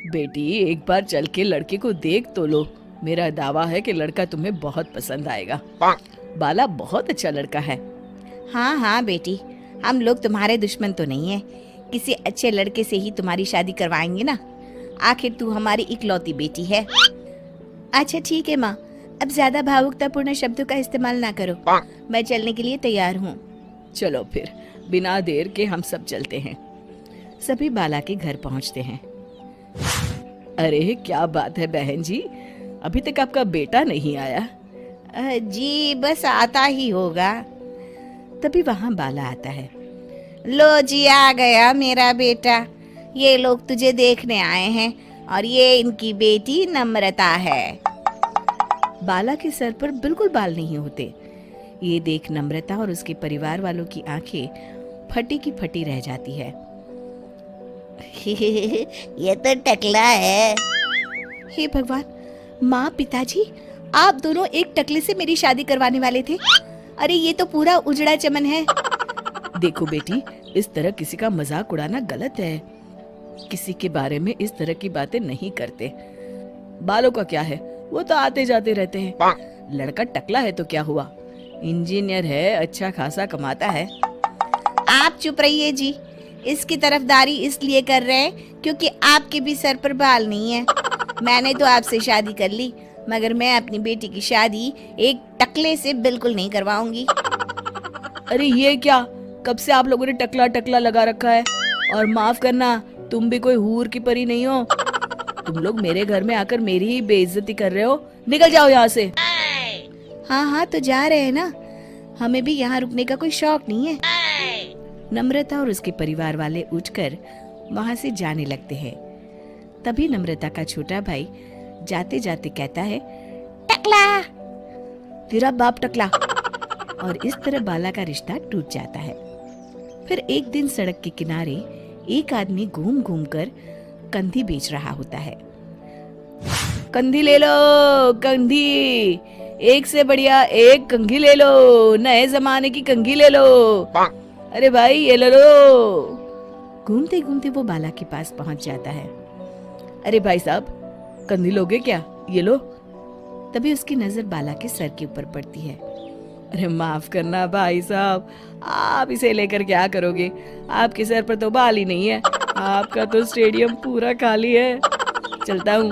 बेटी एक बार चल के लड़के को देख तो लो। मेरा दावा है कि लड़का तुम्हें बहुत पसंद आएगा। बाला बहुत अच्छा लड़का है। हाँ हाँ बेटी, हम लोग तुम्हारे दुश्मन तो नहीं है। किसी अच्छे लड़के से ही तुम्हारी शादी करवाएंगे ना। आखिर तू हमारी इकलौती बेटी है। अच्छा ठीक है माँ, अब ज्यादा भावुकतापूर्ण शब्दों का इस्तेमाल ना करो। मैं चलने के लिए तैयार हूँ। चलो फिर बिना देर के हम सब चलते हैं। सभी बाला के घर पहुंचते हैं। अरे क्या बात है बहन जी, अभी तक आपका बेटा नहीं आया? जी बस आता ही होगा। तभी वहां बाला आता है। लो जी, आ गया मेरा बेटा। ये लोग तुझे देखने आए हैं और ये इनकी बेटी नम्रता है। बाला के सर पर बिल्कुल बाल नहीं होते। ये देख नम्रता और उसके परिवार वालों की आंखें फटी की फटी रह जाती है। ये तो टकला है। हे भगवान, माँ पिताजी आप दोनों एक टकले से मेरी शादी करवाने वाले थे। अरे ये तो पूरा उजड़ा चमन है। देखो बेटी, इस तरह किसी का मजाक उड़ाना गलत है। किसी के बारे में इस तरह की बातें नहीं करते। बालों का क्या है, वो तो आते जाते रहते हैं। लड़का टकला है तो क्या हुआ, इंजीनियर है, अच्छा खासा कमाता है। आप चुप रहिए जी। इसकी तरफदारी इसलिए कर रहे हैं क्योंकि आपके भी सर पर बाल नहीं है। मैंने तो आपसे शादी कर ली, मगर मैं अपनी बेटी की शादी एक टकले से बिल्कुल नहीं करवाऊंगी। अरे ये क्या, कब से आप लोगों ने टकला टकला लगा रखा है? और माफ करना, तुम भी कोई हूर की परी नहीं हो। तुम लोग मेरे घर में आकर मेरी ही बेइज्जती कर रहे हो। निकल जाओ यहाँ से। हाँ हाँ तो जा रहे हैं ना, हमें भी यहाँ रुकने का कोई शौक नहीं है। नम्रता और उसके परिवार वाले उठकर वहां से जाने लगते हैं। तभी नम्रता का छोटा भाई जाते जाते कहता है, टकला, तेरा बाप टकला। और इस तरह बाला का रिश्ता टूट जाता है। फिर एक दिन सड़क के किनारे एक आदमी घूम घूम कर कंधी बेच रहा होता है। कंधी ले लो, कंधी, एक से बढ़िया एक कंघी ले लो, नए जमाने की कंघी ले लो। अरे भाई ये ले लो। घूमते घूमते वो बाला के पास पहुंच जाता है। अरे भाई साहब, कंधी लोगे क्या? ये लो। तभी उसकी नजर बाला के सर के ऊपर पड़ती है। अरे माफ करना भाई साहब, आप इसे लेकर क्या करोगे? आपके सर पर तो बाल ही नहीं है। आपका तो स्टेडियम पूरा खाली है। चलता हूँ,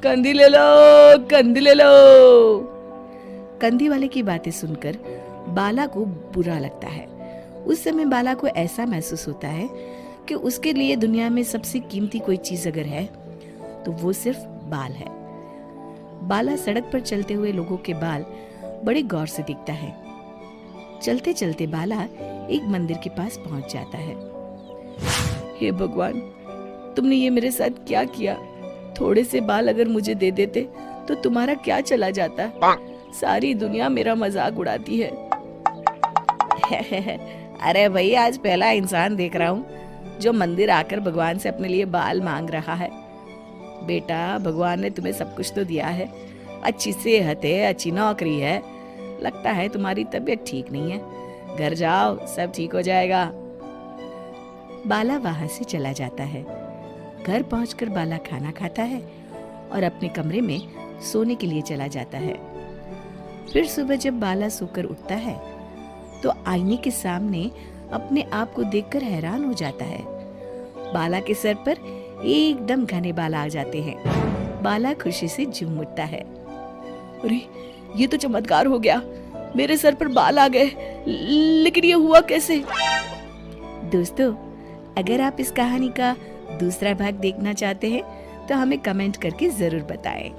कंधी ले लो, कंधी ले लो। कंधी वाले की बातें सुनकर बाला को बुरा लगता है। उस समय बाला को ऐसा महसूस होता है कि उसके लिए दुनिया में सबसे कीमती कोई चीज अगर है तो वो सिर्फ बाल है। बाला सड़क पर चलते हुए लोगों के बाल बड़े गौर से देखता है। चलते चलते बाला एक मंदिर के पास पहुंच जाता है। हे भगवान, तुमने ये मेरे साथ क्या किया? थोड़े से बाल अगर मुझे दे देते तो तुम्हारा क्या चला जाता? सारी दुनिया मेरा मजाक उड़ाती है। अरे भाई, आज पहला इंसान देख रहा हूँ जो मंदिर आकर भगवान से अपने लिए बाल मांग रहा है। बेटा, भगवान ने तुम्हें सब कुछ तो दिया है, अच्छी सेहत है, अच्छी नौकरी है। लगता है तुम्हारी तबीयत ठीक नहीं है। घर जाओ, सब ठीक हो जाएगा। बाला वहां से चला जाता है। घर पहुंचकर बाला खाना खाता है और अपने कमरे में सोने के लिए चला जाता है। फिर सुबह जब बाला सोकर उठता है तो आईने के सामने अपने आप को देखकर हैरान हो जाता है। बाला के सर पर एकदम घने बाल आ जाते हैं। बाला खुशी से झूम उठता है। अरे ये तो चमत्कार हो गया, मेरे सर पर बाल आ गए। लेकिन ये हुआ कैसे? दोस्तों, अगर आप इस कहानी का दूसरा भाग देखना चाहते हैं तो हमें कमेंट करके जरूर बताएं।